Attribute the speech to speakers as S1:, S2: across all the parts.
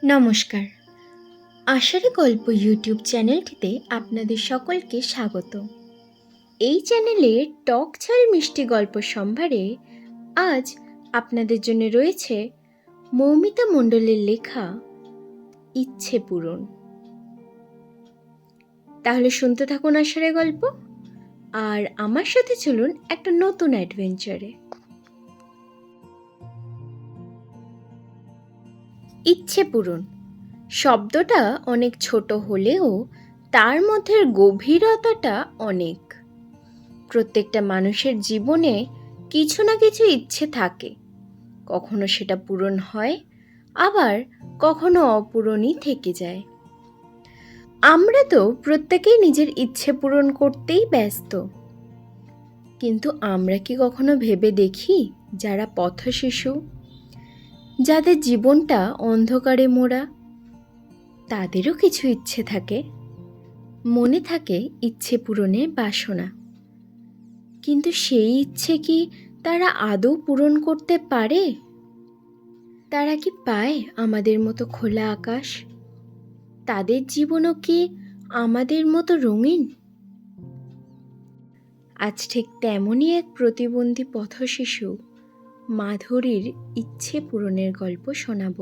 S1: নমস্কার। আশার গল্প ইউটিউব চ্যানেলটিতে আপনাদের সকলকে স্বাগত। এই চ্যানেলে টক ঝাল মিষ্টি গল্প সম্ভারে আজ আপনাদের জন্য রয়েছে মৌমিতা মণ্ডলের লেখা ইচ্ছে পূরণ। তাহলে শুনতে থাকুন আশার গল্প, আর আমার সাথে চলুন একটা নতুন অ্যাডভেঞ্চারে। ইচ্ছে পূরণ শব্দটা অনেক ছোট হলেও তার মধ্যে গভীরতাটা অনেক। প্রত্যেকটা মানুষের জীবনে কিছু না কিছু ইচ্ছে থাকে, কখনো সেটা পূরণ হয়, আবার কখনো অপূরণই থেকে যায়। আমরা তো প্রত্যেকেই নিজের ইচ্ছে পূরণ করতেই ব্যস্ত, কিন্তু আমরা কি কখনো ভেবে দেখি যারা পথশিশু, যাদের জীবনটা অন্ধকারে মোড়া, তাদেরও কিছু ইচ্ছে থাকে, মনে থাকে ইচ্ছে পূরণের বাসনা, কিন্তু সেই ইচ্ছে কি তারা আদৌ পূরণ করতে পারে? তারা কি পায় আমাদের মতো খোলা আকাশ? তাদের জীবনও কি আমাদের মতো রঙিন? আজ ঠিক তেমনই এক প্রতিবন্ধী পথশিশু মাধুরীর ইচ্ছে পূরণের গল্প শোনাব।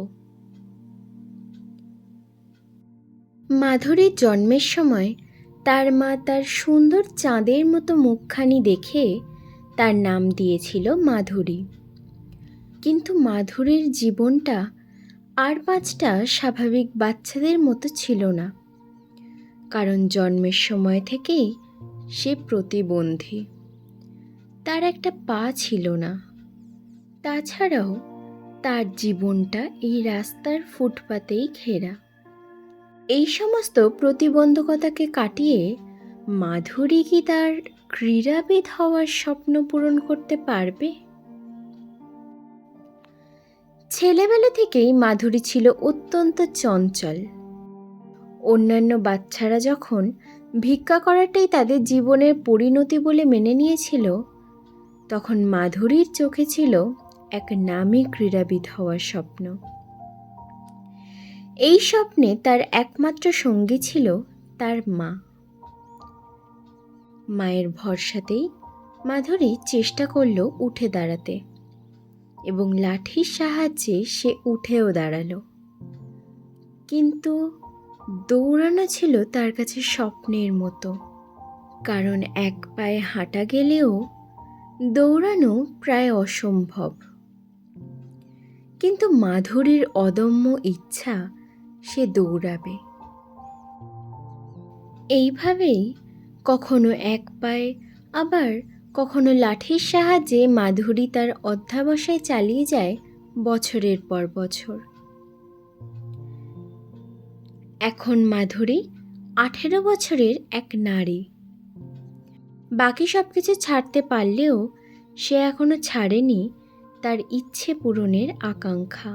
S1: মাধুরীর জন্মের সময় তার মা তার সুন্দর চাঁদের মতো মুখখানি দেখে তার নাম দিয়েছিল মাধুরী। কিন্তু মাধুরীর জীবনটা আর 5টা স্বাভাবিক বাচ্চাদের মতো ছিল না, কারণ জন্মের সময় থেকেই সে প্রতিবন্ধী। তার একটা পা ছিল না। তাছাড়াও তার জীবনটা এই রাস্তার ফুটপাতেই ঘেরা। এই সমস্ত প্রতিবন্ধকতাকে কাটিয়ে মাধুরী কি তার ক্রীড়াবিদ হওয়ার স্বপ্ন পূরণ করতে পারবে? ছেলেবেলা থেকেই মাধুরী ছিল অত্যন্ত চঞ্চল। অন্যান্য বাচ্চারা যখন ভিক্ষা করাটাই তাদের জীবনের পরিণতি বলে মেনে নিয়েছিল, তখন মাধুরীর চোখে ছিল এক নামী ক্রীড়াবিদ হওয়ার স্বপ্ন। এই স্বপ্নে তার একমাত্র সঙ্গী ছিল তার মা। মায়ের ভরসাতেই মাধুরী চেষ্টা করল উঠে দাঁড়াতে, এবং লাঠির সাহায্যে সে উঠেও দাঁড়ালো। কিন্তু দৌড়ানো ছিল তার কাছে স্বপ্নের মতো, কারণ এক পায়ে হাঁটা গেলেও দৌড়ানো প্রায় অসম্ভব। কিন্তু মাধুরীর অদম্য ইচ্ছা সে দৌড়াবে। এইভাবেই কখনো এক পায়ে, আবার কখনো লাঠির সাহায্যে মাধুরী তার অধ্যাবসায় চালিয়ে যায় বছরের পর বছর। এখন মাধুরী 18 বছরের এক নারী। বাকি সব কিছু ছাড়তে পারলেও সে এখনো ছাড়েনি তার ইচ্ছে পূরণের আকাঙ্ক্ষা।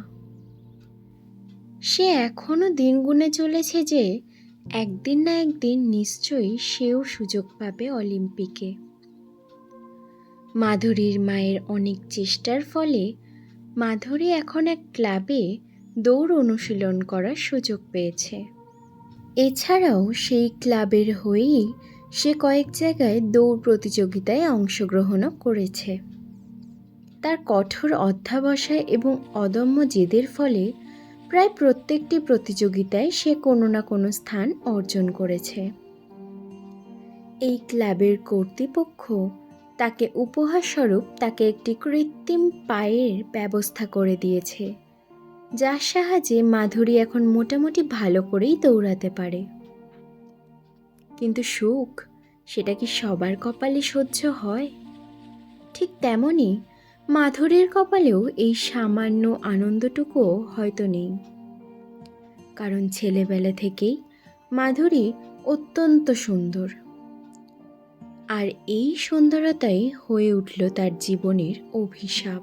S1: সে এখনো দিন গুনে চলেছে যে একদিন না একদিন নিশ্চয়ই সেও সুযোগ পাবে অলিম্পিকে। মাধুরীর মায়ের অনেক চেষ্টার ফলে মাধুরী এখন এক ক্লাবে দৌড় অনুশীলন করার সুযোগ পেয়েছে। এছাড়াও সেই ক্লাবের হয়েই সে কয়েক জায়গায় দৌড় প্রতিযোগিতায় অংশগ্রহণও করেছে। তার কঠোর অধ্যবসায় এবং অদম্য জেদের ফলে প্রায় প্রত্যেকটি প্রতিযোগিতায় সে কোনো না কোনো স্থান অর্জন করেছে। এই ক্লাবের কর্তৃপক্ষ তাকে উপহারস্বরূপ তাকে একটি কৃত্রিম পায়ের ব্যবস্থা করে দিয়েছে, যার সাহায্যে মাধুরী এখন মোটামুটি ভালো করেই দৌড়াতে পারে। কিন্তু সুখ, সেটা কি সবার কপালে সহ্য হয়? ঠিক তেমনই মাধুরীর কপালেও এই সামান্য আনন্দটুকুও হয়তো নেই, কারণ ছেলেবেলা থেকেই মাধুরী অত্যন্ত সুন্দর, আর এই সুন্দরতাই হয়ে উঠল তার জীবনের অভিশাপ।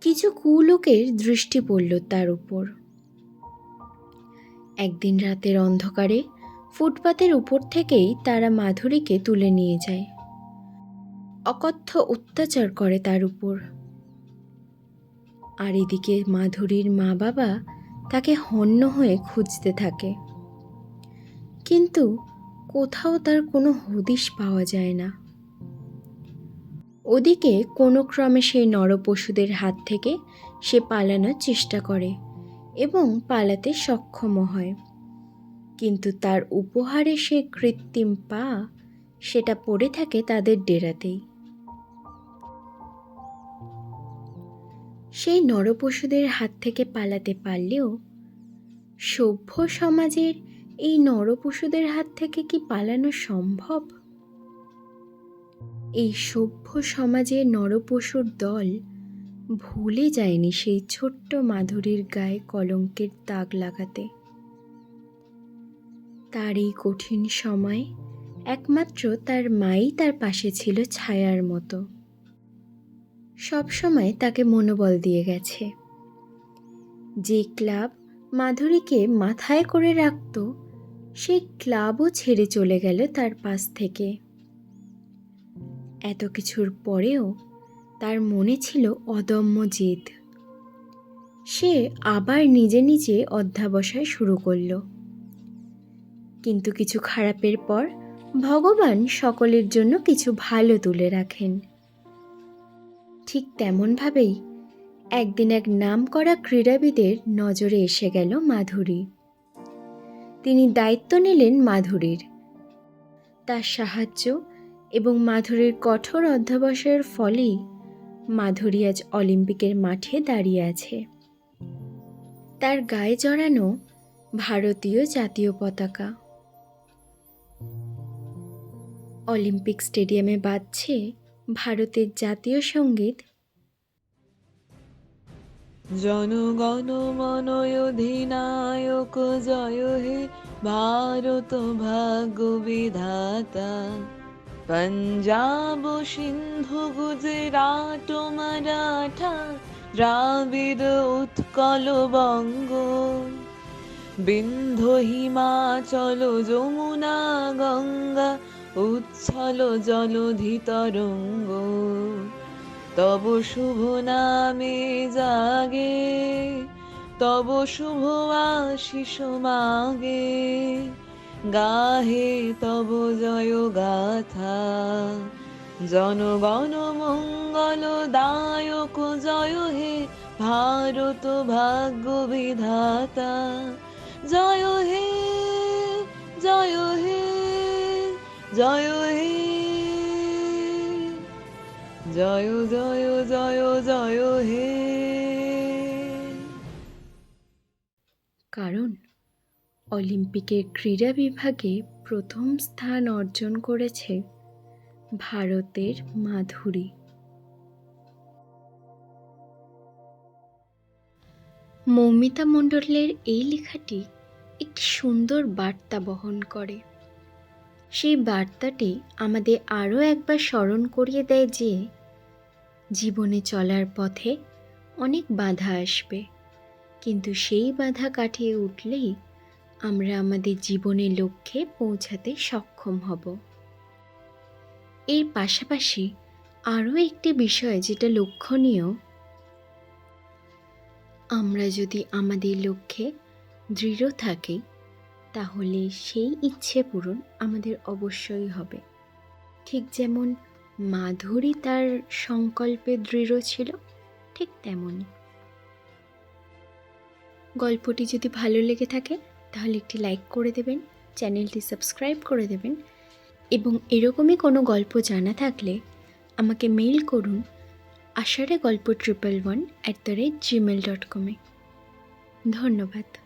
S1: কিছু কুলোকের দৃষ্টি পড়ল তার উপর। একদিন রাতের অন্ধকারে ফুটপাতের উপর থেকেই তারা মাধুরীকে তুলে নিয়ে যায়। অকথ্য অত্যাচার করে তার উপর। আর এদিকে মাধুরীর মা বাবা তাকে হন্য হয়ে খুঁজতে থাকে, কিন্তু কোথাও তার কোনো হদিশ পাওয়া যায় না। ওদিকে কোনো ক্রমে সেই নরপশুদের হাত থেকে সে পালানোর চেষ্টা করে এবং পালাতে সক্ষম হয়, কিন্তু তার উপহারে সে কৃত্রিম পা সেটা পড়ে থাকে তাদের ডেরাতেই। সেই নরপশুদের হাত থেকে পালাতে পারলেও সভ্য সমাজের এই নরপশুদের হাত থেকে কি পালানো সম্ভব? এই সভ্য সমাজের নরপশুর দল ভুলে যায়নি সেই ছোট্ট মাধুরীর গায়ে কলঙ্কের দাগ লাগাতে। তার এই কঠিন সময় একমাত্র তার মাই তার পাশে ছিল ছায়ার মতো, সবসময় তাকে মনোবল দিয়ে গেছে। যে ক্লাব মাধুরীকে মাথায় করে রাখত, সেই ক্লাবও ছেড়ে চলে গেল তার পাশ থেকে। এত কিছুর পরেও তার মনে ছিল অদম্য জেদ। সে আবার নিজে নিজে অধ্যবসায় শুরু করল, কিন্তু কিছু খারাপের পর ভগবান সকলের জন্য কিছু ভালো তুলে রাখেন। ঠিক তেমনভাবেই একদিন এক নামকরা ক্রীড়াবিদের নজরে এসে গেল মাধুরী। তিনি দায়িত্ব নিলেন মাধুরীর। তার সাহায্য এবং মাধুরীর কঠোর অধ্যবসায়ের ফলেই মাধুরী আজ অলিম্পিকের মাঠে দাঁড়িয়ে আছে। তার গায়ে জড়ানো ভারতীয় জাতীয় পতাকা। অলিম্পিক স্টেডিয়ামে বাজছে ভারতের জাতীয় সঙ্গীত,
S2: জনগণ মন অধিনায়ক জয় হে ভারত ভাগ্য বিধাতা। পঞ্জাব সিন্ধু গুজরাট মারাঠা দ্রাবিড় উৎকল বঙ্গ, বিন্ধ্য হিমাচল যমুনা গঙ্গা উচ্ছল জলধি তরঙ্গ। তব শুভ নামে জাগে, তব শুভ আশিস মাগে, গাহে তব জয় গাথা। জনগণ মঙ্গল দায়ক জয় হে ভারত ভাগ্য বিধাতা। জয় হে জয় হে জয় হে, জয় জয় জয় জয় হে।
S1: কারণ অলিম্পিকের ক্রীড়া বিভাগে প্রথম স্থান অর্জন করেছে ভারতের মাধুরী। মৌমিতা মণ্ডলের এই লেখাটি একটি সুন্দর বার্তা বহন করে। সেই বার্তাটি আমাদের আরও একবার স্মরণ করিয়ে দেয় যে জীবনে চলার পথে অনেক বাধা আসবে, কিন্তু সেই বাধা কাটিয়ে উঠলেই আমরা আমাদের জীবনের লক্ষ্যে পৌঁছাতে সক্ষম হব। এর পাশাপাশি আরও একটি বিষয় যেটা লক্ষণীয়, আমরা যদি আমাদের লক্ষ্যে দৃঢ় থাকি তাহলে সেই ইচ্ছে পূরণ আমাদের অবশ্যই হবে। ঠিক যেমন মাধুরী তার সংকল্পে দৃঢ় ছিল, ঠিক তেমনই। গল্পটি যদি ভালো লেগে থাকে তাহলে একটি লাইক করে দেবেন, চ্যানেলটি সাবস্ক্রাইব করে দেবেন এবং এরকমই কোনো গল্প জানা থাকলে আমাকে মেইল করুন asharegolpo111@gmail.com-এ। ধন্যবাদ।